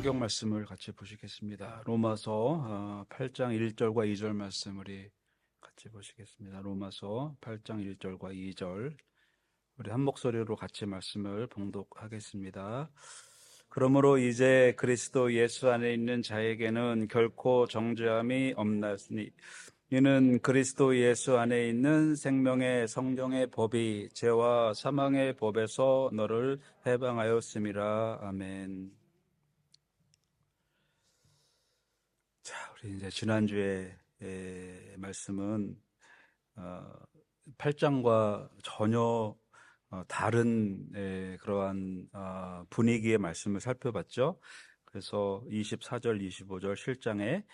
성경 말씀을 같이 보시겠습니다. 로마서 8장 1절과 2절 말씀 우리 같이 보시겠습니다. 로마서 8장 1절과 2절 우리 한 목소리로 같이 말씀을 봉독하겠습니다. 그러므로 이제 그리스도 예수 안에 있는 자에게는 결코 정죄함이 없나니 이는 그리스도 예수 안에 있는 생명의 성령의 법이 죄와 사망의 법에서 너를 해방하였음이라. 아멘. 자, 우리 이제 지난주에 말씀은 8장과 전혀 다른 그러한 분위기의 말씀을 살펴봤죠. 그래서 24절, 25절 실장에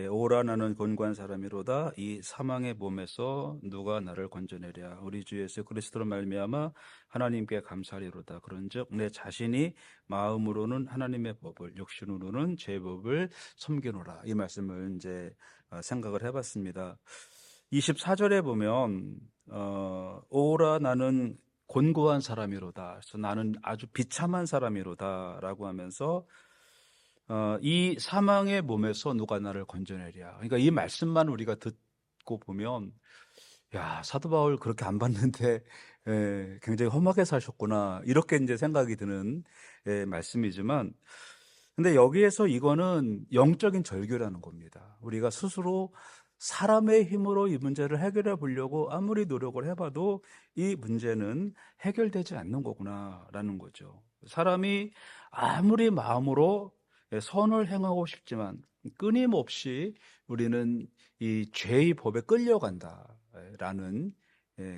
오라 나는 곤고한 사람이로다 이 사망의 몸에서 누가 나를 건져내랴 우리 주 예수 그리스도로 말미암아 하나님께 감사하리로다. 그런즉 내 자신이 마음으로는 하나님의 법을 육신으로는 죄의 법을 섬기노라. 이 말씀을 이제 생각을 해봤습니다. 24절에 보면 오라 나는 곤고한 사람이로다. 그래서 나는 아주 비참한 사람이로다 라고 하면서 이 사망의 몸에서 누가 나를 건져내랴. 그러니까 이 말씀만 우리가 듣고 보면 야, 사도 바울 그렇게 안 봤는데 굉장히 험하게 사셨구나 이렇게 이제 생각이 드는 말씀이지만, 근데 여기에서 이거는 영적인 절규라는 겁니다. 우리가 스스로 사람의 힘으로 이 문제를 해결해 보려고 아무리 노력을 해봐도 이 문제는 해결되지 않는 거구나라는 거죠. 사람이 아무리 마음으로 선을 행하고 싶지만 끊임없이 우리는 이 죄의 법에 끌려간다라는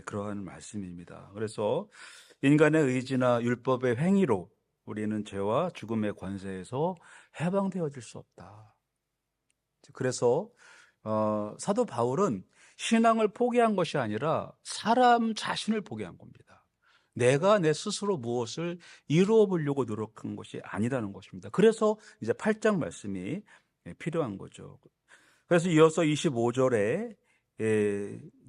그러한 말씀입니다. 그래서 인간의 의지나 율법의 행위로 우리는 죄와 죽음의 권세에서 해방되어질 수 없다. 그래서 사도 바울은 신앙을 포기한 것이 아니라 사람 자신을 포기한 겁니다. 내가 내 스스로 무엇을 이루어 보려고 노력한 것이 아니라는 것입니다. 그래서 이제 8장 말씀이 필요한 거죠. 그래서 이어서 25절에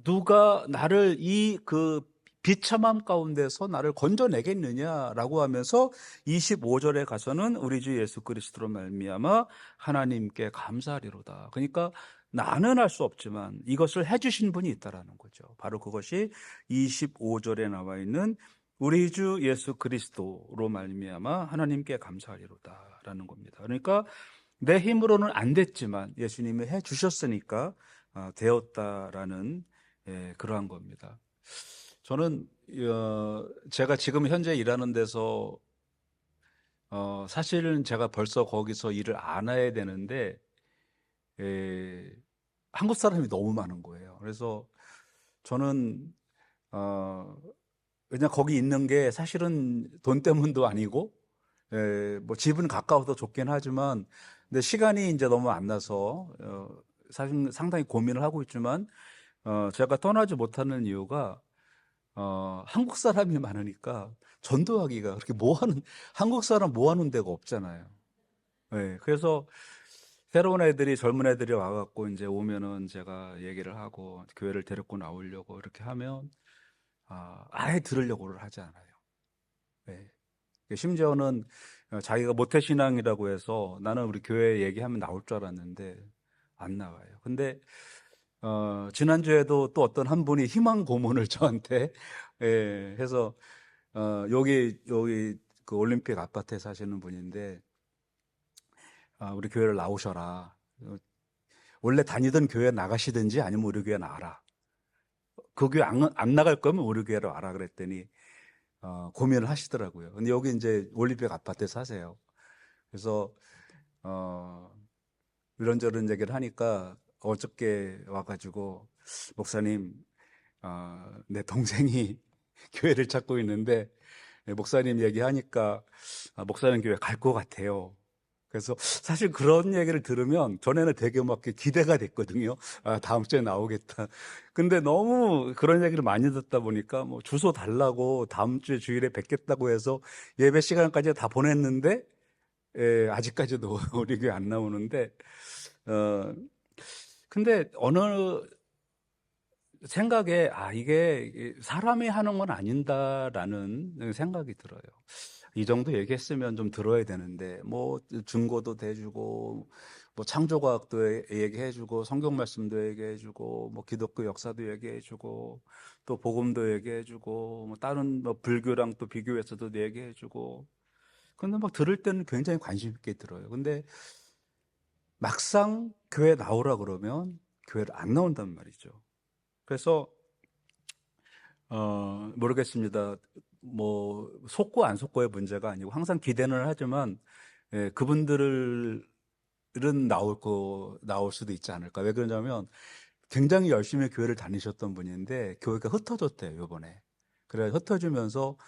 누가 나를 이 그 비참함 가운데서 나를 건져내겠느냐라고 하면서 25절에 가서는 우리 주 예수 그리스도로 말미암아 하나님께 감사하리로다. 그러니까 나는 할 수 없지만 이것을 해주신 분이 있다라는 거죠. 바로 그것이 25절에 나와 있는 우리 주 예수 그리스도로 말미암아 하나님께 감사하리로다라는 겁니다. 그러니까 내 힘으로는 안 됐지만 예수님이 해주셨으니까 되었다라는 그러한 겁니다. 저는 제가 지금 현재 일하는 데서 사실은 제가 벌써 거기서 일을 안 해야 되는데 한국 사람이 너무 많은 거예요. 그래서 저는 그냥 거기 있는 게 사실은 돈 때문도 아니고 뭐 집은 가까워서 좋긴 하지만 근데 시간이 이제 너무 안 나서 사실 상당히 고민을 하고 있지만 제가 떠나지 못하는 이유가 한국 사람이 많으니까 전도하기가 그렇게 한국 사람 뭐 하는 데가 없잖아요. 네, 그래서 새로운 애들이 젊은 애들이 와갖고 이제 오면은 제가 얘기를 하고 교회를 데리고 나오려고 이렇게 하면 아예 들으려고를 하지 않아요. 네. 심지어는 자기가 모태신앙이라고 해서 나는 우리 교회 얘기하면 나올 줄 알았는데 안 나와요. 근데 지난주에도 또 어떤 한 분이 희망 고문을 저한테 해서 여기 그 올림픽 아파트에 사시는 분인데 우리 교회를 나오셔라. 원래 다니던 교회 나가시든지 아니면 우리 교회 나와라. 그 교회 안 나갈 거면 우리 교회로 와라 그랬더니 고민을 하시더라고요. 근데 여기 이제 올림픽 아파트에 사세요. 그래서 이런저런 얘기를 하니까 어저께 와가지고 목사님, 내 동생이 교회를 찾고 있는데 목사님 얘기하니까 목사님 교회 갈 것 같아요. 그래서 사실 그런 얘기를 들으면 전에는 되게 막 기대가 됐거든요. 다음 주에 나오겠다. 근데 너무 그런 얘기를 많이 듣다 보니까 뭐 주소 달라고 다음 주에 주일에 뵙겠다고 해서 예배 시간까지 다 보냈는데 아직까지도 우리 교회 안 나오는데 근데 어느 생각에 이게 사람이 하는 건 아닌다라는 생각이 들어요. 이 정도 얘기했으면 좀 들어야 되는데, 뭐, 증거도 대주고, 뭐, 창조과학도 얘기해주고, 성경 말씀도 얘기해주고, 뭐, 기독교 역사도 얘기해주고, 또 복음도 얘기해주고, 뭐, 다른 뭐, 불교랑 또 비교해서도 얘기해주고, 근데 막 들을 때는 굉장히 관심 있게 들어요. 근데 막상 교회 나오라 그러면 교회를 안 나온단 말이죠. 그래서 모르겠습니다. 뭐 속고 안 속고의 문제가 아니고 항상 기대는 하지만 그분들은 나올 수도 있지 않을까. 왜 그러냐면 굉장히 열심히 교회를 다니셨던 분인데 교회가 흩어졌대요, 이번에. 그래 흩어지면서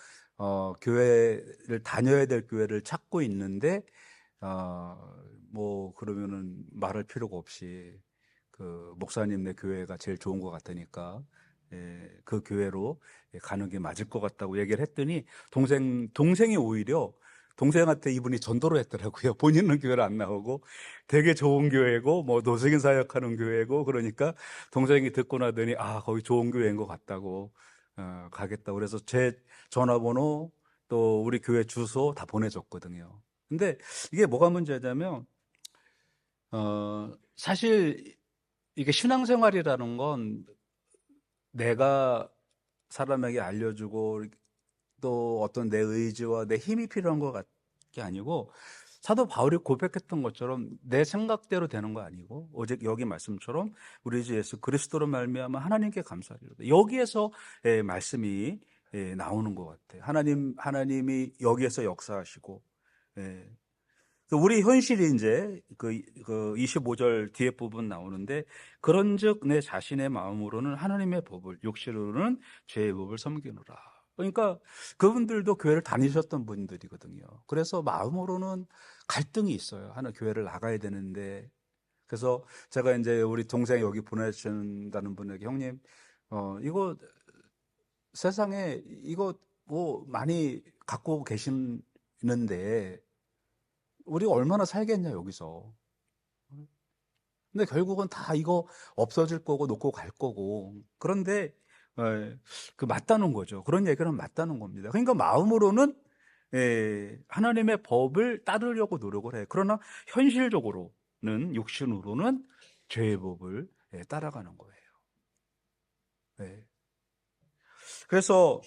교회를 다녀야 될 교회를 찾고 있는데 뭐 그러면은 말할 필요가 없이 그 목사님네 교회가 제일 좋은 것 같으니까 그 교회로 가는 게 맞을 것 같다고 얘기를 했더니 동생이 오히려 동생한테 이분이 전도를 했더라고요. 본인은 교회를 안 나오고 되게 좋은 교회고 뭐 노숙인 사역하는 교회고 그러니까 동생이 듣고 나더니 거기 좋은 교회인 것 같다고 가겠다고 그래서 제 전화번호 또 우리 교회 주소 다 보내줬거든요. 근데 이게 뭐가 문제냐면 사실 이게 신앙생활이라는 건 내가 사람에게 알려주고 또 어떤 내 의지와 내 힘이 필요한 것 게 아니고 사도 바울이 고백했던 것처럼 내 생각대로 되는 거 아니고 오직 여기 말씀처럼 우리 주 예수 그리스도로 말미암아 하나님께 감사드리로다. 여기에서 말씀이 나오는 것 같아요. 하나님이 여기에서 역사하시고 우리 현실이 이제 그 25절 뒤에 부분 나오는데 그런즉 내 자신의 마음으로는 하나님의 법을 육신으로는 죄의 법을 섬기노라. 그러니까 그분들도 교회를 다니셨던 분들이거든요. 그래서 마음으로는 갈등이 있어요. 하나 교회를 나가야 되는데 그래서 제가 이제 우리 동생 여기 보내주신다는 분에게 형님 이거 세상에 이거 뭐 많이 갖고 계시는데 우리가 얼마나 살겠냐 여기서. 근데 결국은 다 이거 없어질 거고 놓고 갈 거고 그런데 그 맞다는 거죠. 그런 얘기는 맞다는 겁니다. 그러니까 마음으로는 하나님의 법을 따르려고 노력을 해요. 그러나 현실적으로는 육신으로는 죄의 법을 따라가는 거예요. 그래서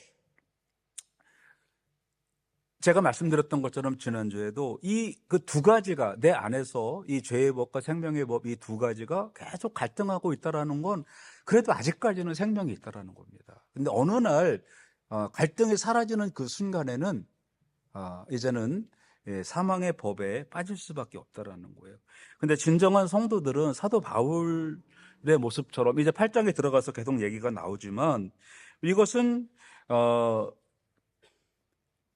제가 말씀드렸던 것처럼 지난주에도 이 그 두 가지가 내 안에서 이 죄의 법과 생명의 법 이 두 가지가 계속 갈등하고 있다라는 건 그래도 아직까지는 생명이 있다라는 겁니다. 근데 어느 날 갈등이 사라지는 그 순간에는 이제는 사망의 법에 빠질 수밖에 없다라는 거예요. 근데 진정한 성도들은 사도 바울의 모습처럼 이제 8장에 들어가서 계속 얘기가 나오지만 이것은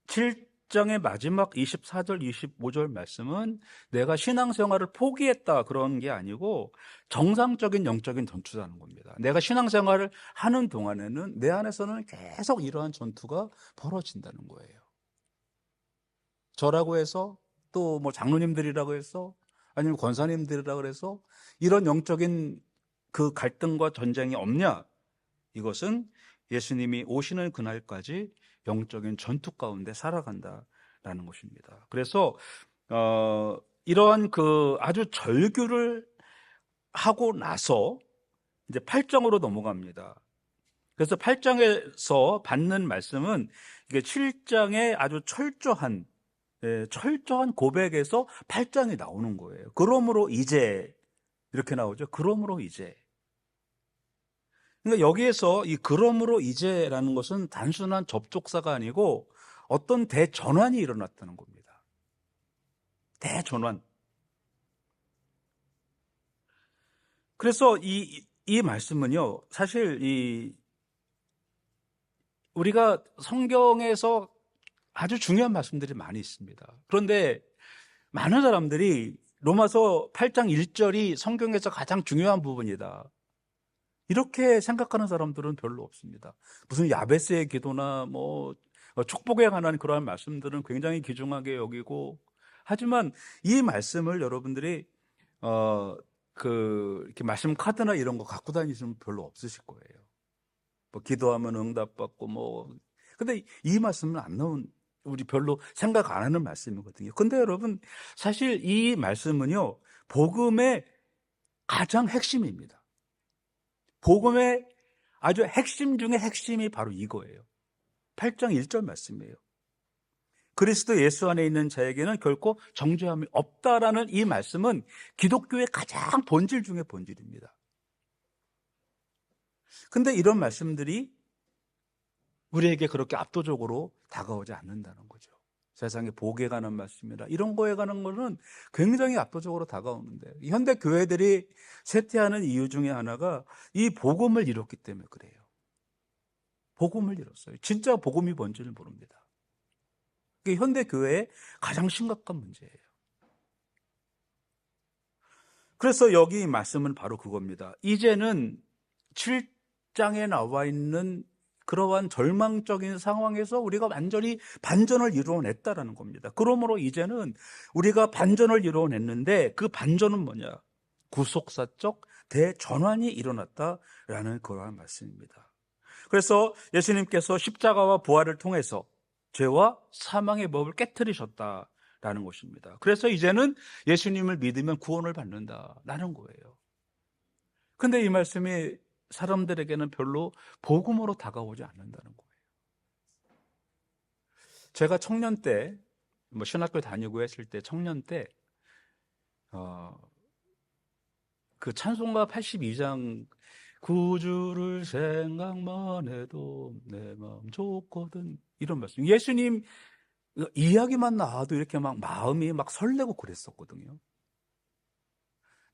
7장의 마지막 24절, 25절 말씀은 내가 신앙생활을 포기했다 그런 게 아니고 정상적인 영적인 전투라는 겁니다. 내가 신앙생활을 하는 동안에는 내 안에서는 계속 이러한 전투가 벌어진다는 거예요. 저라고 해서 또 뭐 장로님들이라고 해서 아니면 권사님들이라고 해서 이런 영적인 그 갈등과 전쟁이 없냐? 이것은 예수님이 오시는 그날까지 영적인 전투 가운데 살아간다라는 것입니다. 그래서 이러한 그 아주 절규를 하고 나서 이제 8장으로 넘어갑니다. 그래서 8장에서 받는 말씀은 이게 7장의 아주 철저한 고백에서 8장이 나오는 거예요. 그러므로 이제 이렇게 나오죠. 그러므로 이제. 그러니까 여기에서 이 그러므로 이제라는 것은 단순한 접촉사가 아니고 어떤 대전환이 일어났다는 겁니다. 대전환. 그래서 이 말씀은요, 사실 우리가 성경에서 아주 중요한 말씀들이 많이 있습니다. 그런데 많은 사람들이 로마서 8장 1절이 성경에서 가장 중요한 부분이다. 이렇게 생각하는 사람들은 별로 없습니다. 무슨 야베스의 기도나 뭐 축복에 관한 그러한 말씀들은 굉장히 귀중하게 여기고 하지만 이 말씀을 여러분들이 이렇게 말씀 카드나 이런 거 갖고 다니시는 분 별로 없으실 거예요. 뭐 기도하면 응답받고 뭐 근데 이 말씀은 안 나온 우리 별로 생각 안 하는 말씀이거든요. 근데 여러분, 사실 이 말씀은요, 복음의 가장 핵심입니다. 복음의 아주 핵심 중에 핵심이 바로 이거예요. 8장 1절 말씀이에요. 그리스도 예수 안에 있는 자에게는 결코 정죄함이 없다라는 이 말씀은 기독교의 가장 본질 중의 본질입니다. 근데 이런 말씀들이 우리에게 그렇게 압도적으로 다가오지 않는다는 거죠. 세상에 복에 관한 말씀이라 이런 거에 관한 거는 굉장히 압도적으로 다가오는데, 현대 교회들이 쇠퇴하는 이유 중에 하나가 이 복음을 잃었기 때문에 그래요. 복음을 잃었어요. 진짜 복음이 뭔지를 모릅니다. 그게 현대 교회의 가장 심각한 문제예요. 그래서 여기 말씀은 바로 그겁니다. 이제는 7장에 나와 있는 그러한 절망적인 상황에서 우리가 완전히 반전을 이루어냈다라는 겁니다. 그러므로 이제는 우리가 반전을 이루어냈는데, 그 반전은 뭐냐? 구속사적 대전환이 일어났다라는 그러한 말씀입니다. 그래서 예수님께서 십자가와 부활을 통해서 죄와 사망의 법을 깨트리셨다라는 것입니다. 그래서 이제는 예수님을 믿으면 구원을 받는다라는 거예요. 근데 이 말씀이 사람들에게는 별로 복음으로 다가오지 않는다는 거예요. 제가 청년 때, 신학교 다니고 했을 때, 청년 때, 그 찬송가 82장, 구주를 생각만 해도 내 마음 좋거든, 이런 말씀. 예수님 이야기만 나와도 이렇게 막 마음이 막 설레고 그랬었거든요.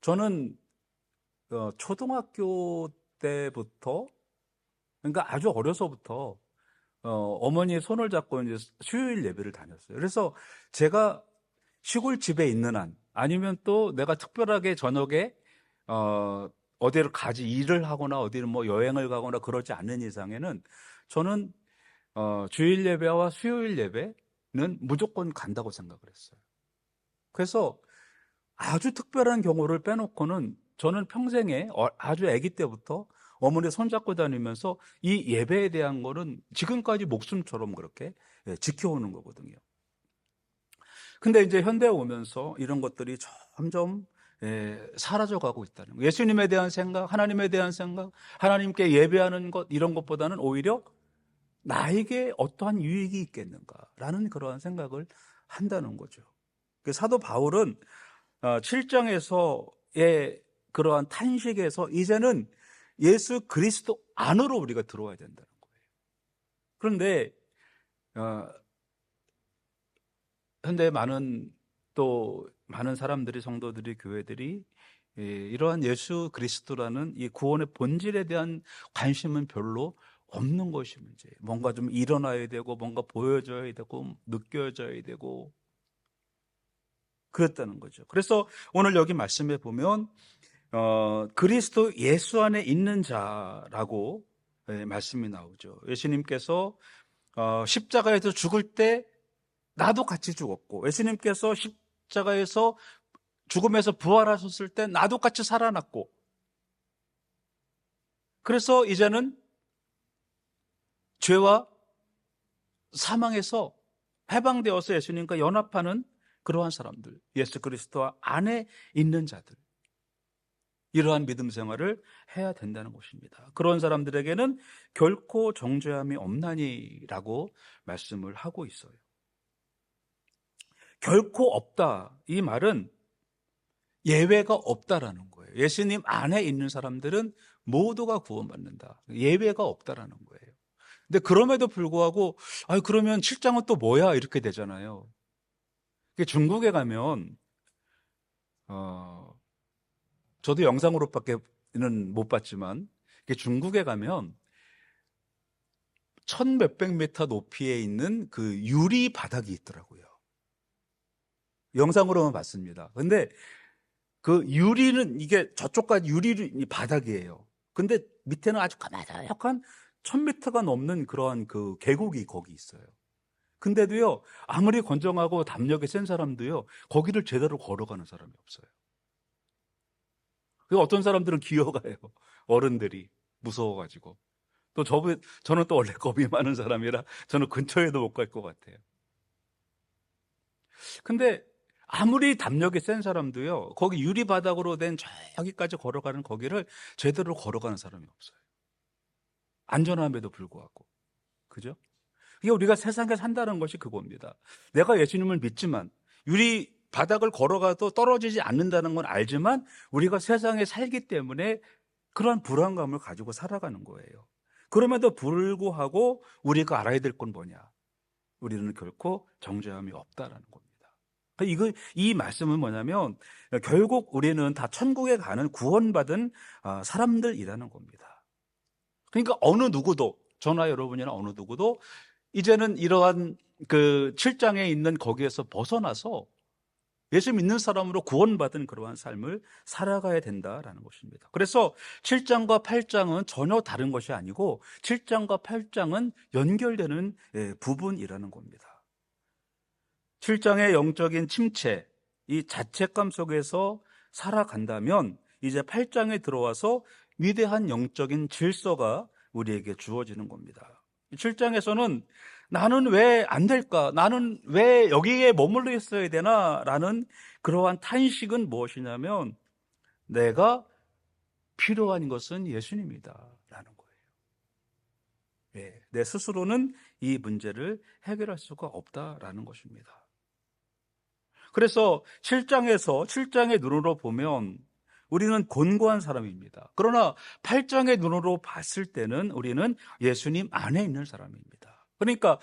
저는 초등학교 때부터, 그러니까 아주 어려서부터 어머니의 손을 잡고 이제 수요일 예배를 다녔어요. 그래서 제가 시골 집에 있는 한, 아니면 또 내가 특별하게 저녁에 어디를 가지, 일을 하거나 어디를 뭐 여행을 가거나 그러지 않는 이상에는 저는 주일 예배와 수요일 예배는 무조건 간다고 생각을 했어요. 그래서 아주 특별한 경우를 빼놓고는 저는 평생에 아주 아기 때부터 어머니 손잡고 다니면서 이 예배에 대한 거는 지금까지 목숨처럼 그렇게 지켜오는 거거든요. 근데 이제 현대에 오면서 이런 것들이 점점 사라져가고 있다는 거예요. 예수님에 대한 생각, 하나님에 대한 생각, 하나님께 예배하는 것, 이런 것보다는 오히려 나에게 어떠한 유익이 있겠는가라는 그러한 생각을 한다는 거죠. 사도 바울은 7장에서의 그러한 탄식에서 이제는 예수 그리스도 안으로 우리가 들어와야 된다는 거예요. 그런데 현대 많은 사람들이, 성도들이, 교회들이 이러한 예수 그리스도라는 이 구원의 본질에 대한 관심은 별로 없는 것이 문제예요. 뭔가 좀 일어나야 되고, 뭔가 보여줘야 되고, 느껴져야 되고, 그랬다는 거죠. 그래서 오늘 여기 말씀에 보면 그리스도 예수 안에 있는 자라고 말씀이 나오죠. 예수님께서 십자가에서 죽을 때 나도 같이 죽었고, 예수님께서 십자가에서 죽음에서 부활하셨을 때 나도 같이 살아났고, 그래서 이제는 죄와 사망에서 해방되어서 예수님과 연합하는 그러한 사람들, 예수 그리스도 안에 있는 자들, 이러한 믿음 생활을 해야 된다는 것입니다. 그런 사람들에게는 결코 정죄함이 없나니라고 말씀을 하고 있어요. 결코 없다, 이 말은 예외가 없다라는 거예요. 예수님 안에 있는 사람들은 모두가 구원받는다, 예외가 없다라는 거예요. 근데 그럼에도 불구하고 그러면 7장은 또 뭐야, 이렇게 되잖아요. 중국에 가면 저도 영상으로밖에는 못 봤지만, 중국에 가면 1,000몇백 미터 높이에 있는 그 유리 바닥이 있더라고요. 영상으로만 봤습니다. 근데 그 유리는, 이게 저쪽까지 유리 바닥이에요. 근데 밑에는 아주 까마득한 1,000m가 넘는 그러한 그 계곡이 거기 있어요. 근데도요, 아무리 건정하고 담력이 센 사람도요, 거기를 제대로 걸어가는 사람이 없어요. 어떤 사람들은 기어가요. 어른들이 무서워가지고. 또 저는 또 원래 겁이 많은 사람이라 저는 근처에도 못 갈 것 같아요. 근데 아무리 담력이 센 사람도요, 거기 유리바닥으로 된 저기까지 걸어가는 거기를 제대로 걸어가는 사람이 없어요. 안전함에도 불구하고. 그죠? 이게 우리가 세상에 산다는 것이 그겁니다. 내가 예수님을 믿지만, 유리 바닥을 걸어가도 떨어지지 않는다는 건 알지만, 우리가 세상에 살기 때문에 그러한 불안감을 가지고 살아가는 거예요. 그럼에도 불구하고 우리가 알아야 될 건 뭐냐? 우리는 결코 정죄함이 없다라는 겁니다. 이 말씀은 뭐냐면, 결국 우리는 다 천국에 가는 구원받은 사람들이라는 겁니다. 그러니까 어느 누구도, 저나 여러분이나 어느 누구도 이제는 이러한 그 7장에 있는 거기에서 벗어나서 예수 믿는 사람으로 구원받은 그러한 삶을 살아가야 된다라는 것입니다. 그래서 7장과 8장은 전혀 다른 것이 아니고 7장과 8장은 연결되는 부분이라는 겁니다. 7장의 영적인 침체, 이 자책감 속에서 살아간다면 이제 8장에 들어와서 위대한 영적인 질서가 우리에게 주어지는 겁니다. 7장에서는 나는 왜 안 될까? 나는 왜 여기에 머물러 있어야 되나? 라는 그러한 탄식은 무엇이냐면 내가 필요한 것은 예수님이다 라는 거예요. 내 스스로는 이 문제를 해결할 수가 없다라는 것입니다. 그래서 7장의 눈으로 보면 우리는 곤고한 사람입니다. 그러나 8장의 눈으로 봤을 때는 우리는 예수님 안에 있는 사람입니다. 그러니까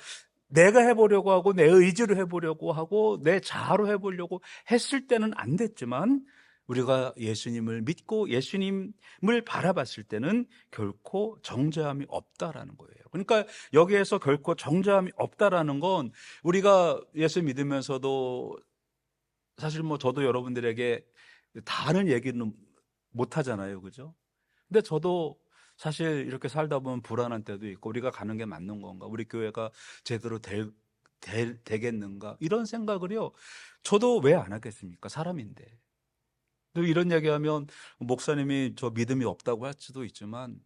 내가 해보려고 하고 내 의지로 해보려고 하고 내 자아로 해보려고 했을 때는 안 됐지만 우리가 예수님을 믿고 예수님을 바라봤을 때는 결코 정죄함이 없다라는 거예요. 그러니까 여기에서 결코 정죄함이 없다라는 건 우리가 예수 믿으면서도 사실 저도 여러분들에게 다 아는 얘기는 못 하잖아요. 그죠? 근데 저도 사실 이렇게 살다 보면 불안한 때도 있고 우리가 가는 게 맞는 건가? 우리 교회가 제대로 되겠는가? 이런 생각을요. 저도 왜 안 하겠습니까? 사람인데. 또 이런 얘기하면 목사님이 저 믿음이 없다고 할 수도 있지만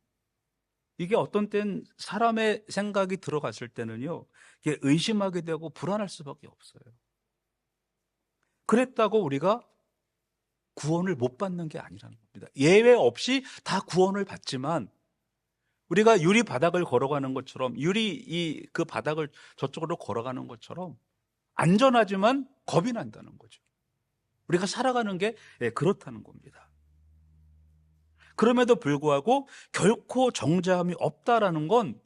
이게 어떤 땐 사람의 생각이 들어갔을 때는요. 이게 의심하게 되고 불안할 수밖에 없어요. 그랬다고 우리가 구원을 못 받는 게 아니라는 겁니다. 예외 없이 다 구원을 받지만 우리가 유리 바닥을 걸어가는 것처럼 그 바닥을 저쪽으로 걸어가는 것처럼 안전하지만 겁이 난다는 거죠. 우리가 살아가는 게 그렇다는 겁니다. 그럼에도 불구하고 결코 정죄함이 없다라는 건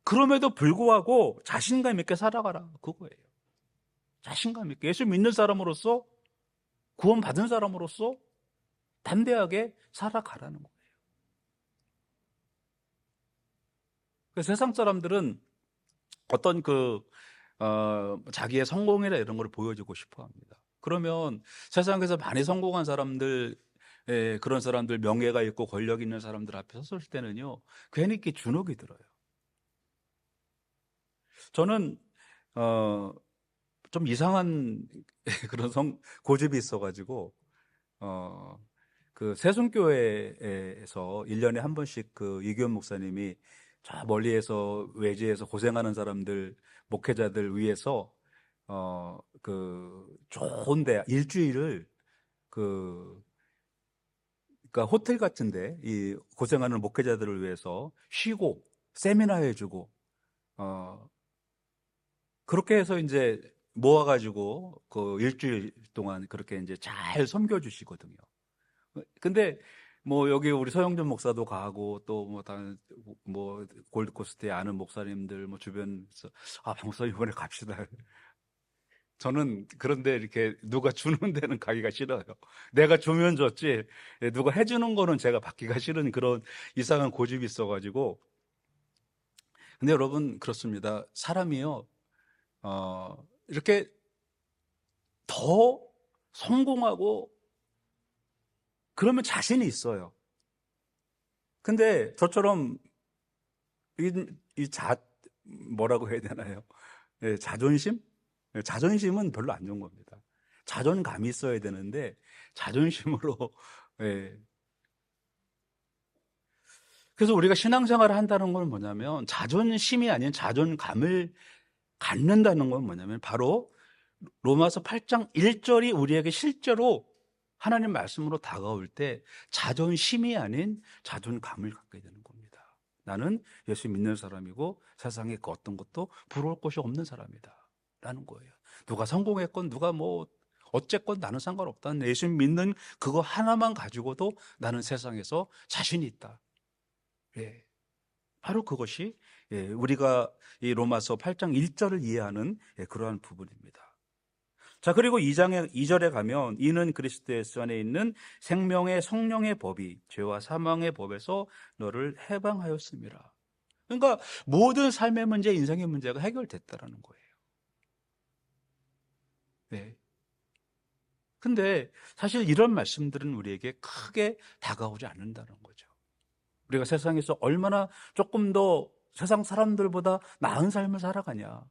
그럼에도 불구하고 자신감 있게 살아가라 그거예요. 자신감 있게 예수 믿는 사람으로서 구원받은 사람으로서 담대하게 살아가라는 거예요. 세상 사람들은 어떤 자기의 성공이나 이런 걸 보여주고 싶어 합니다. 그러면 세상에서 많이 성공한 사람들, 그런 사람들, 명예가 있고 권력 있는 사람들 앞에 섰을 때는요, 괜히 이렇게 주눅이 들어요. 저는, 좀 이상한 그런 고집이 있어가지고, 그 세순교회에서 1년에 한 번씩 그 이규현 목사님이 저 멀리에서 외지에서 고생하는 사람들, 목회자들 위해서 좋은데 일주일을 그러니까 호텔 같은데 이 고생하는 목회자들을 위해서 쉬고 세미나 해주고 그렇게 해서 이제 모아가지고 그 일주일 동안 그렇게 이제 잘 섬겨주시거든요. 근데 여기 우리 서영준 목사도 가고 또 골드코스트에 아는 목사님들 주변에서 목사 이번에 갑시다. 저는 그런데 이렇게 누가 주는 데는 가기가 싫어요. 내가 주면 줬지 누가 해주는 거는 제가 받기가 싫은 그런 이상한 고집이 있어가지고. 근데 여러분 그렇습니다. 사람이요 이렇게 더 성공하고 그러면 자신이 있어요. 근데 저처럼 뭐라고 해야 되나요? 자존심? 자존심은 별로 안 좋은 겁니다. 자존감이 있어야 되는데 자존심으로 그래서 우리가 신앙생활을 한다는 건 뭐냐면 자존심이 아닌 자존감을 갖는다는 건 뭐냐면 바로 로마서 8장 1절이 우리에게 실제로 하나님 말씀으로 다가올 때 자존심이 아닌 자존감을 갖게 되는 겁니다. 나는 예수 믿는 사람이고 세상에 그 어떤 것도 부러울 것이 없는 사람이다 라는 거예요. 누가 성공했건 누가 뭐 어쨌건 나는 상관없다. 예수 믿는 그거 하나만 가지고도 나는 세상에서 자신이 있다. 예. 바로 그것이 우리가 이 로마서 8장 1절을 이해하는 그러한 부분입니다. 자, 그리고 2절에 가면 이는 그리스도 예수 안에 있는 생명의 성령의 법이 죄와 사망의 법에서 너를 해방하였습니다. 그러니까 모든 삶의 문제, 인생의 문제가 해결됐다라는 거예요. 네. 근데 사실 이런 말씀들은 우리에게 크게 다가오지 않는다는 거죠. 우리가 세상에서 얼마나 조금 더 세상 사람들보다 나은 삶을 살아가냐,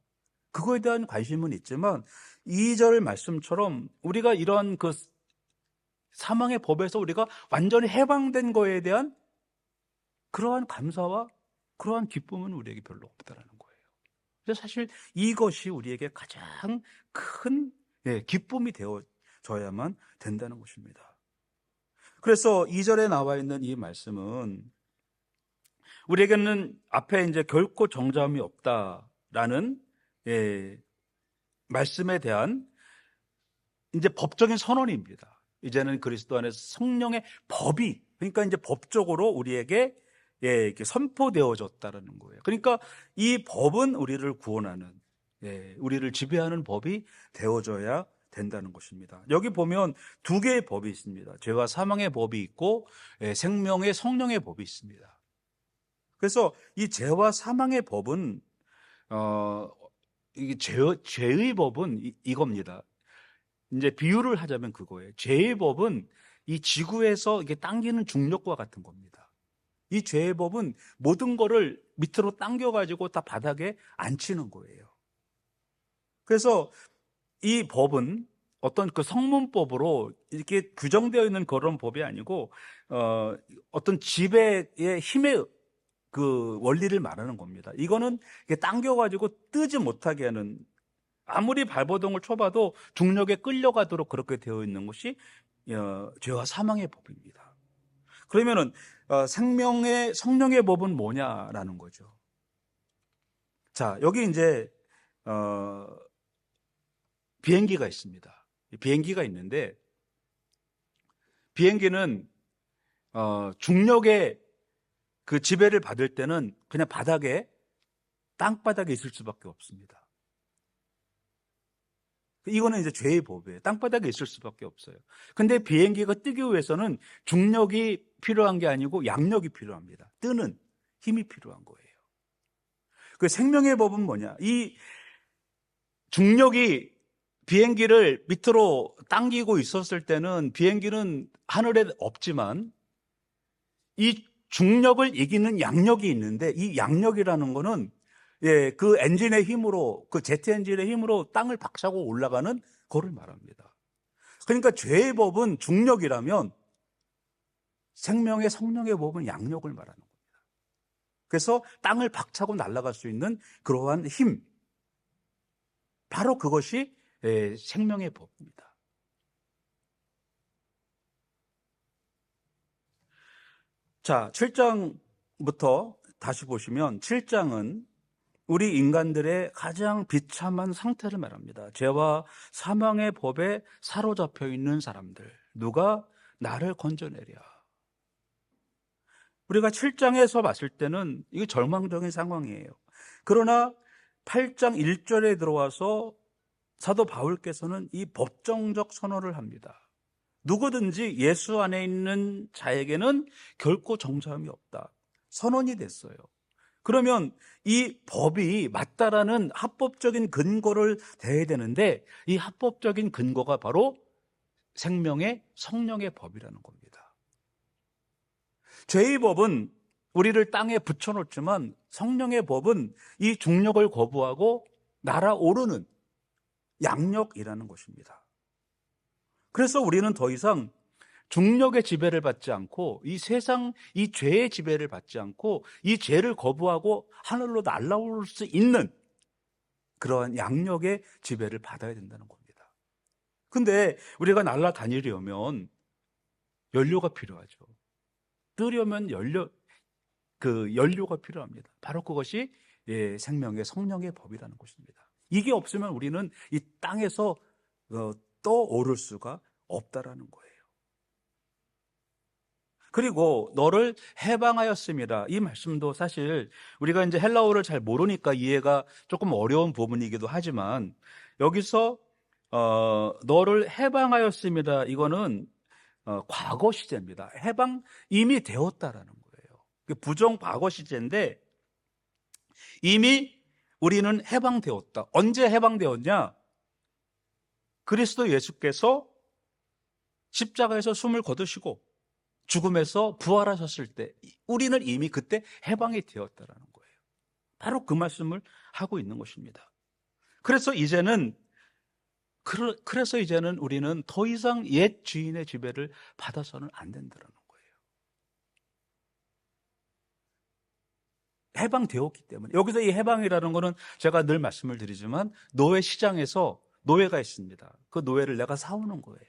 그거에 대한 관심은 있지만 2절 말씀처럼 우리가 이런 그 사망의 법에서 우리가 완전히 해방된 거에 대한 그러한 감사와 그러한 기쁨은 우리에게 별로 없다라는 거예요. 그래서 사실 이것이 우리에게 가장 큰 기쁨이 되어져야만 된다는 것입니다. 그래서 2절에 나와 있는 이 말씀은 우리에게는 앞에 이제 결코 정죄함이 없다라는 말씀에 대한 이제 법적인 선언입니다. 이제는 그리스도 안에서 성령의 법이, 그러니까 이제 법적으로 우리에게 이렇게 선포되어졌다라는 거예요. 그러니까 이 법은 우리를 구원하는, 우리를 지배하는 법이 되어져야 된다는 것입니다. 여기 보면 두 개의 법이 있습니다. 죄와 사망의 법이 있고 생명의 성령의 법이 있습니다. 그래서 이 죄와 사망의 법은 이게 죄의 법은 이겁니다. 이제 비유를 하자면 그거예요. 죄의 법은 이 지구에서 이게 당기는 중력과 같은 겁니다. 이 죄의 법은 모든 거를 밑으로 당겨가지고 다 바닥에 앉히는 거예요. 그래서 이 법은 어떤 그 성문법으로 이렇게 규정되어 있는 그런 법이 아니고 어떤 지배의 힘의 그 원리를 말하는 겁니다. 이거는 이게 당겨가지고 뜨지 못하게 하는, 아무리 발버둥을 쳐봐도 중력에 끌려가도록 그렇게 되어 있는 것이 죄와 사망의 법입니다. 그러면은 생명의 성령의 법은 뭐냐라는 거죠. 자, 여기 이제 비행기가 있습니다. 비행기가 있는데 비행기는 중력의 그 지배를 받을 때는 그냥 바닥에, 땅바닥에 있을 수밖에 없습니다. 이거는 이제 죄의 법이에요. 땅바닥에 있을 수밖에 없어요. 근데 비행기가 뜨기 위해서는 중력이 필요한 게 아니고 양력이 필요합니다. 뜨는 힘이 필요한 거예요. 그 생명의 법은 뭐냐? 이 중력이 비행기를 밑으로 당기고 있었을 때는 비행기는 하늘에 없지만 이 중력을 이기는 양력이 있는데, 이 양력이라는 거는 그 엔진의 힘으로, 그 제트 엔진의 힘으로 땅을 박차고 올라가는 그걸 말합니다. 그러니까 죄의 법은 중력이라면 생명의 성령의 법은 양력을 말하는 겁니다. 그래서 땅을 박차고 날아갈 수 있는 그러한 힘, 바로 그것이 생명의 법입니다. 자, 7장부터 다시 보시면 7장은 우리 인간들의 가장 비참한 상태를 말합니다. 죄와 사망의 법에 사로잡혀 있는 사람들, 누가 나를 건져내랴. 우리가 7장에서 봤을 때는 이게 절망적인 상황이에요. 그러나 8장 1절에 들어와서 사도 바울께서는 이 법정적 선언을 합니다. 누구든지 예수 안에 있는 자에게는 결코 정죄함이 없다. 선언이 됐어요. 그러면 이 법이 맞다라는 합법적인 근거를 대야 되는데, 이 합법적인 근거가 바로 생명의 성령의 법이라는 겁니다. 죄의 법은 우리를 땅에 붙여놓지만 성령의 법은 이 중력을 거부하고 날아오르는 양력이라는 것입니다. 그래서 우리는 더 이상 중력의 지배를 받지 않고 이 세상, 이 죄의 지배를 받지 않고 이 죄를 거부하고 하늘로 날아올 수 있는 그러한 양력의 지배를 받아야 된다는 겁니다. 근데 우리가 날아다니려면 연료가 필요하죠. 뜨려면 연료가 필요합니다. 바로 그것이 생명의 성령의 법이라는 것입니다. 이게 없으면 우리는 이 땅에서 떠오를 수가 없다라는 거예요. 그리고 너를 해방하였습니다. 이 말씀도 사실 우리가 이제 헬라어를 잘 모르니까 이해가 조금 어려운 부분이기도 하지만, 여기서 너를 해방하였습니다. 이거는 과거 시제입니다. 해방 이미 되었다라는 거예요. 부정 과거 시제인데 이미 우리는 해방되었다. 언제 해방되었냐? 그리스도 예수께서 십자가에서 숨을 거두시고 죽음에서 부활하셨을 때 우리는 이미 그때 해방이 되었다라는 거예요. 바로 그 말씀을 하고 있는 것입니다. 그래서 이제는 우리는 더 이상 옛 주인의 지배를 받아서는 안 된다는 거예요. 해방되었기 때문에. 여기서 이 해방이라는 것은 제가 늘 말씀을 드리지만 노예 시장에서 노예가 있습니다. 그 노예를 내가 사오는 거예요.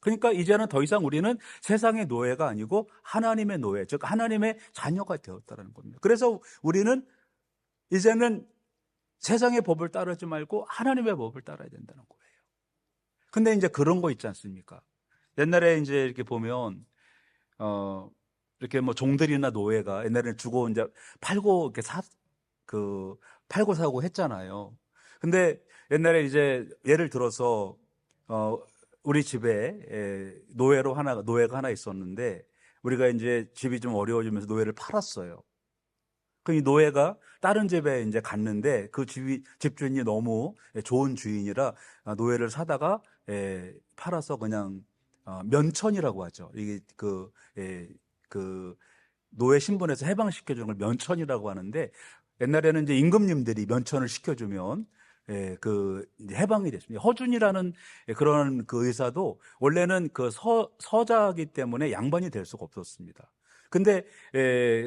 그러니까 이제는 더 이상 우리는 세상의 노예가 아니고 하나님의 노예, 즉 하나님의 자녀가 되었다는 겁니다. 그래서 우리는 이제는 세상의 법을 따르지 말고 하나님의 법을 따라야 된다는 거예요. 근데 이제 그런 거 있지 않습니까? 옛날에 이제 이렇게 보면 이렇게 뭐 종들이나 노예가 옛날에는 주고 이제 팔고 이렇게 팔고 사고 했잖아요. 근데 옛날에 이제 예를 들어서 우리 집에 노예가 하나 있었는데 우리가 이제 집이 좀 어려워지면서 노예를 팔았어요. 그 이 노예가 다른 집에 이제 갔는데 그 집주인이 너무 좋은 주인이라 노예를 사다가 팔아서 그냥 면천이라고 하죠. 이게 그 노예 신분에서 해방시켜주는 걸 면천이라고 하는데, 옛날에는 이제 임금님들이 면천을 시켜주면 이제 해방이 됐습니다. 허준이라는 그런 그 의사도 원래는 그 서자이기 때문에 양반이 될 수가 없었습니다. 근데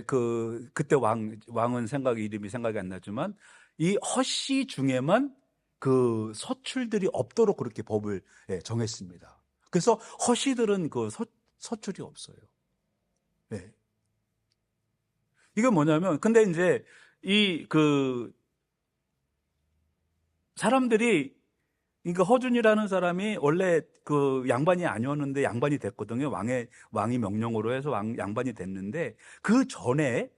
그때 왕은 이름이 생각이 안 나지만 이 허씨 중에만 그 서출들이 없도록 그렇게 법을 정했습니다. 그래서 허씨들은 그 서출이 없어요. 네. 이게 뭐냐면, 근데 이제 사람들이, 그러니까 허준이라는 사람이 원래 그 양반이 아니었는데 양반이 됐거든요. 왕이 명령으로 해서 양반이 됐는데, 그 전에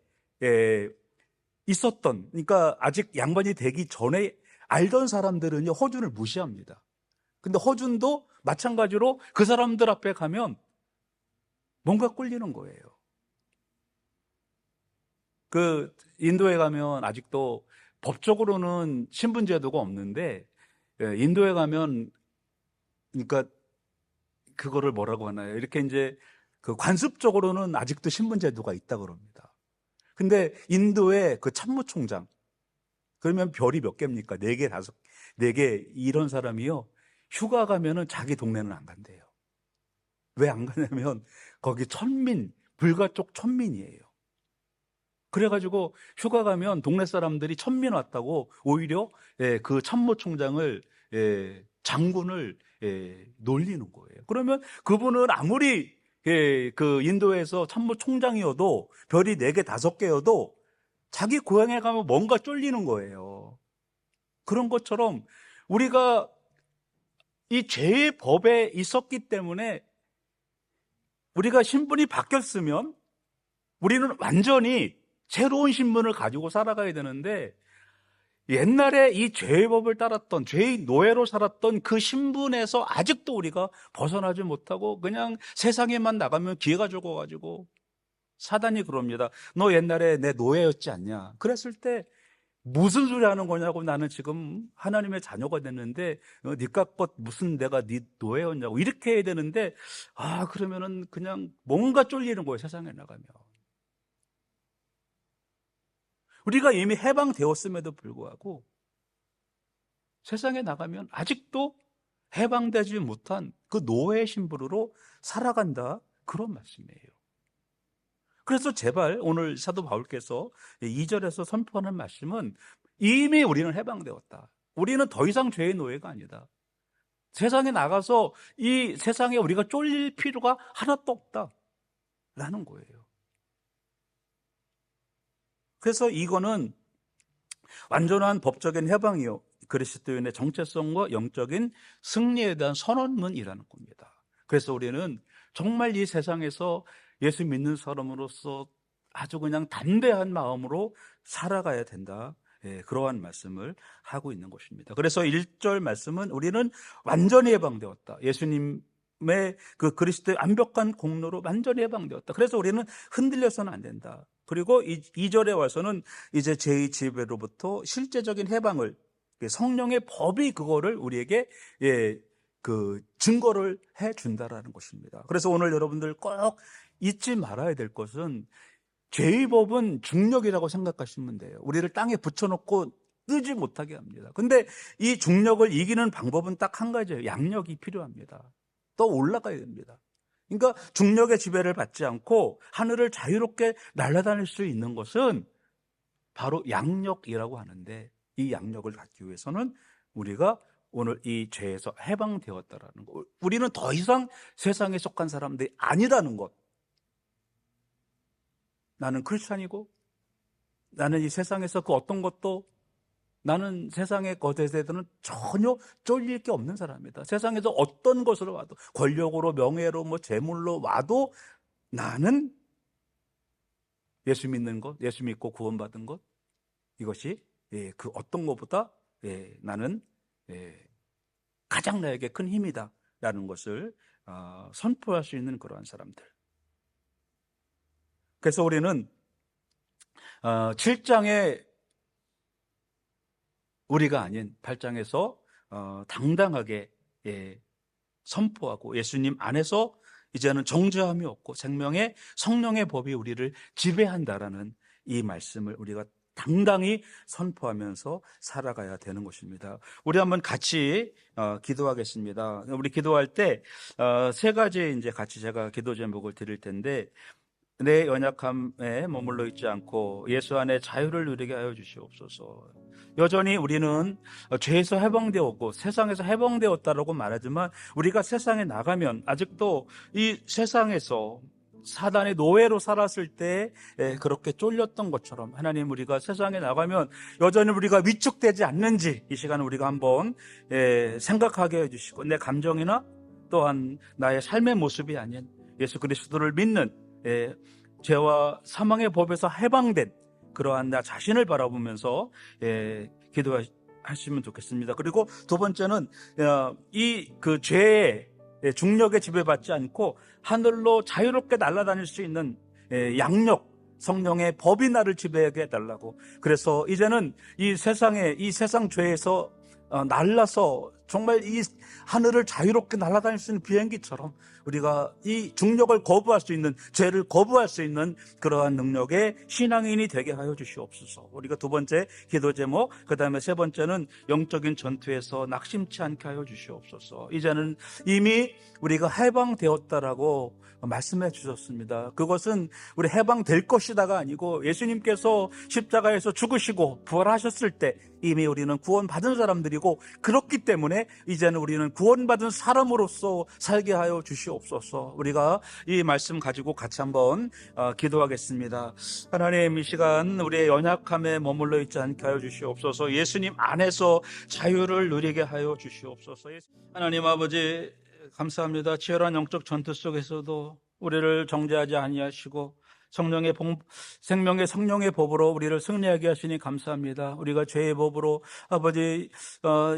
있었던, 그러니까 아직 양반이 되기 전에 알던 사람들은 허준을 무시합니다. 근데 허준도 마찬가지로 그 사람들 앞에 가면 뭔가 꿀리는 거예요. 그 인도에 가면 아직도 법적으로는 신분제도가 없는데, 인도에 가면, 그러니까 그거를 뭐라고 하나요? 이렇게 이제 그 관습적으로는 아직도 신분제도가 있다 그럽니다. 근데 인도의 그 참모총장, 그러면 별이 몇 개입니까? 4개, 4개, 이런 사람이요, 휴가 가면은 자기 동네는 안 간대요. 왜 안 가냐면 거기 불가 쪽 천민이에요. 그래가지고 휴가 가면 동네 사람들이 천민 왔다고 오히려 그 참모총장을, 장군을 놀리는 거예요. 그러면 그분은 아무리 그 인도에서 참모총장이어도 별이 4개, 5개여도 자기 고향에 가면 뭔가 쫄리는 거예요. 그런 것처럼 우리가 이 죄의 법에 있었기 때문에 우리가 신분이 바뀌었으면 우리는 완전히 새로운 신분을 가지고 살아가야 되는데, 옛날에 이 죄의 법을 따랐던, 죄의 노예로 살았던 그 신분에서 아직도 우리가 벗어나지 못하고 그냥 세상에만 나가면 기회가 죽어가지고, 사단이 그럽니다. 너 옛날에 내 노예였지 않냐? 그랬을 때 무슨 소리 하는 거냐고, 나는 지금 하나님의 자녀가 됐는데 니값 것 무슨 내가 네 노예였냐고 이렇게 해야 되는데, 그러면은 그냥 뭔가 쫄리는 거예요. 세상에 나가면. 우리가 이미 해방되었음에도 불구하고 세상에 나가면 아직도 해방되지 못한 그 노예 신분으로 살아간다, 그런 말씀이에요. 그래서 제발 오늘 사도 바울께서 2절에서 선포하는 말씀은 이미 우리는 해방되었다. 우리는 더 이상 죄의 노예가 아니다. 세상에 나가서 이 세상에 우리가 쫄릴 필요가 하나도 없다라는 거예요. 그래서 이거는 완전한 법적인 해방이요, 그리스도인의 정체성과 영적인 승리에 대한 선언문이라는 겁니다. 그래서 우리는 정말 이 세상에서 예수 믿는 사람으로서 아주 그냥 담대한 마음으로 살아가야 된다, 그러한 말씀을 하고 있는 것입니다. 그래서 1절 말씀은 우리는 완전히 해방되었다. 예수님의 그 그리스도의 완벽한 공로로 완전히 해방되었다. 그래서 우리는 흔들려서는 안 된다. 그리고 2절에 와서는 이제 제2 지배로부터 실제적인 해방을, 성령의 법이 그거를 우리에게 그 증거를 해 준다라는 것입니다. 그래서 오늘 여러분들 꼭 잊지 말아야 될 것은, 죄의 법은 중력이라고 생각하시면 돼요. 우리를 땅에 붙여놓고 뜨지 못하게 합니다. 근데 이 중력을 이기는 방법은 딱 한 가지예요. 양력이 필요합니다. 또 올라가야 됩니다. 그러니까 중력의 지배를 받지 않고 하늘을 자유롭게 날아다닐 수 있는 것은 바로 양력이라고 하는데, 이 양력을 갖기 위해서는 우리가 오늘 이 죄에서 해방되었다라는 것, 우리는 더 이상 세상에 속한 사람들이 아니라는 것, 나는 크리스찬이고 나는 이 세상에서 그 어떤 것도, 나는 세상의 것에 대해서는 전혀 쫄릴 게 없는 사람이다. 세상에서 어떤 것으로 와도, 권력으로, 명예로, 재물로 와도 나는 예수 믿는 것, 예수 믿고 구원받은 것, 이것이 그 어떤 것보다 나는 가장 나에게 큰 힘이다 라는 것을 선포할 수 있는 그러한 사람들. 그래서 우리는 7장에 우리가 아닌 8장에서 당당하게 선포하고, 예수님 안에서 이제는 정죄함이 없고 생명의 성령의 법이 우리를 지배한다라는 이 말씀을 우리가 당당히 선포하면서 살아가야 되는 것입니다. 우리 한번 같이 기도하겠습니다. 우리 기도할 때 세 가지 이제 같이 제가 기도 제목을 드릴 텐데, 내 연약함에 머물러 있지 않고 예수 안에 자유를 누리게 하여 주시옵소서. 여전히 우리는 죄에서 해방되었고 세상에서 해방되었다라고 말하지만, 우리가 세상에 나가면 아직도 이 세상에서 사단의 노예로 살았을 때 그렇게 쫄렸던 것처럼, 하나님, 우리가 세상에 나가면 여전히 우리가 위축되지 않는지 이 시간 우리가 한번 생각하게 해주시고, 내 감정이나 또한 나의 삶의 모습이 아닌 예수 그리스도를 믿는, 죄와 사망의 법에서 해방된 그러한 나 자신을 바라보면서 기도하시면 좋겠습니다. 그리고 두 번째는 이 그 죄의 중력에 지배받지 않고 하늘로 자유롭게 날아다닐 수 있는 양력, 성령의 법이 나를 지배하게 해달라고. 그래서 이제는 이 세상 죄에서 날라서 정말 이 하늘을 자유롭게 날아다닐 수 있는 비행기처럼 우리가 이 중력을 거부할 수 있는, 죄를 거부할 수 있는 그러한 능력의 신앙인이 되게 하여 주시옵소서. 우리가 두 번째 기도 제목, 그 다음에 세 번째는 영적인 전투에서 낙심치 않게 하여 주시옵소서. 이제는 이미 우리가 해방되었다라고 말씀해 주셨습니다. 그것은 우리 해방될 것이다가 아니고, 예수님께서 십자가에서 죽으시고 부활하셨을 때 이미 우리는 구원받은 사람들이고, 그렇기 때문에 이제는 우리는 구원받은 사람으로서 살게 하여 주시옵소서. 우리가 이 말씀 가지고 같이 한번 기도하겠습니다. 하나님, 이 시간 우리의 연약함에 머물러 있지 않게 하여 주시옵소서. 예수님 안에서 자유를 누리게 하여 주시옵소서. 하나님 아버지, 감사합니다. 치열한 영적 전투 속에서도 우리를 정죄하지 아니하시고 생명의 성령의 법으로 우리를 승리하게 하시니 감사합니다. 우리가 죄의 법으로 아버지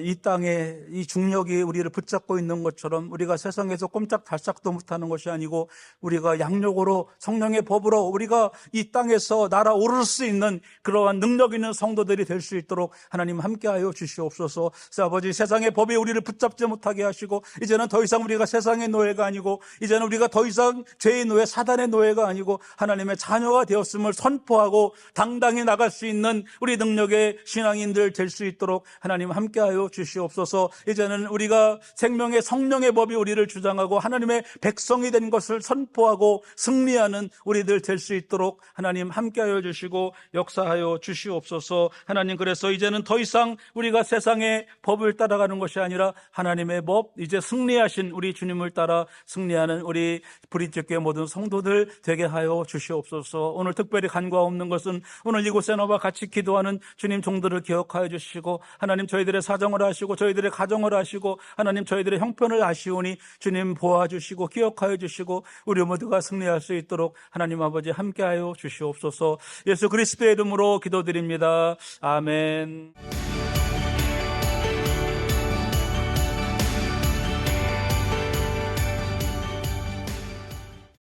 이 땅에 이 중력이 우리를 붙잡고 있는 것처럼 우리가 세상에서 꼼짝달싹도 못하는 것이 아니고, 우리가 양력으로 성령의 법으로 우리가 이 땅에서 날아오를 수 있는 그러한 능력 있는 성도들이 될 수 있도록 하나님 함께하여 주시옵소서. 아버지, 세상의 법이 우리를 붙잡지 못하게 하시고, 이제는 더 이상 우리가 세상의 노예가 아니고, 이제는 우리가 더 이상 죄의 노예, 사단의 노예가 아니고, 하나님 하나님의 자녀가 되었음을 선포하고 당당히 나갈 수 있는 우리 능력의 신앙인들 될 수 있도록 하나님 함께하여 주시옵소서. 이제는 우리가 생명의 성령의 법이 우리를 주장하고 하나님의 백성이 된 것을 선포하고 승리하는 우리들 될 수 있도록 하나님 함께하여 주시고 역사하여 주시옵소서. 하나님, 그래서 이제는 더 이상 우리가 세상의 법을 따라가는 것이 아니라 하나님의 법, 이제 승리하신 우리 주님을 따라 승리하는 우리 브릿지교회 모든 성도들 되게 하여 주시옵소서. 오늘 특별히 간과 없는 것은 오늘 이곳에 나와 같이 기도하는 주님 종들을 기억하여 주시고 하나님 저희들의 사정을 아시고 저희들의 가정을 아시고 하나님 저희들의 형편을 아시오니 주님 보아주시고 기억하여 주시고 우리 모두가 승리할 수 있도록 하나님 아버지 함께하여 주시옵소서. 예수 그리스도의 이름으로 기도드립니다. 아멘.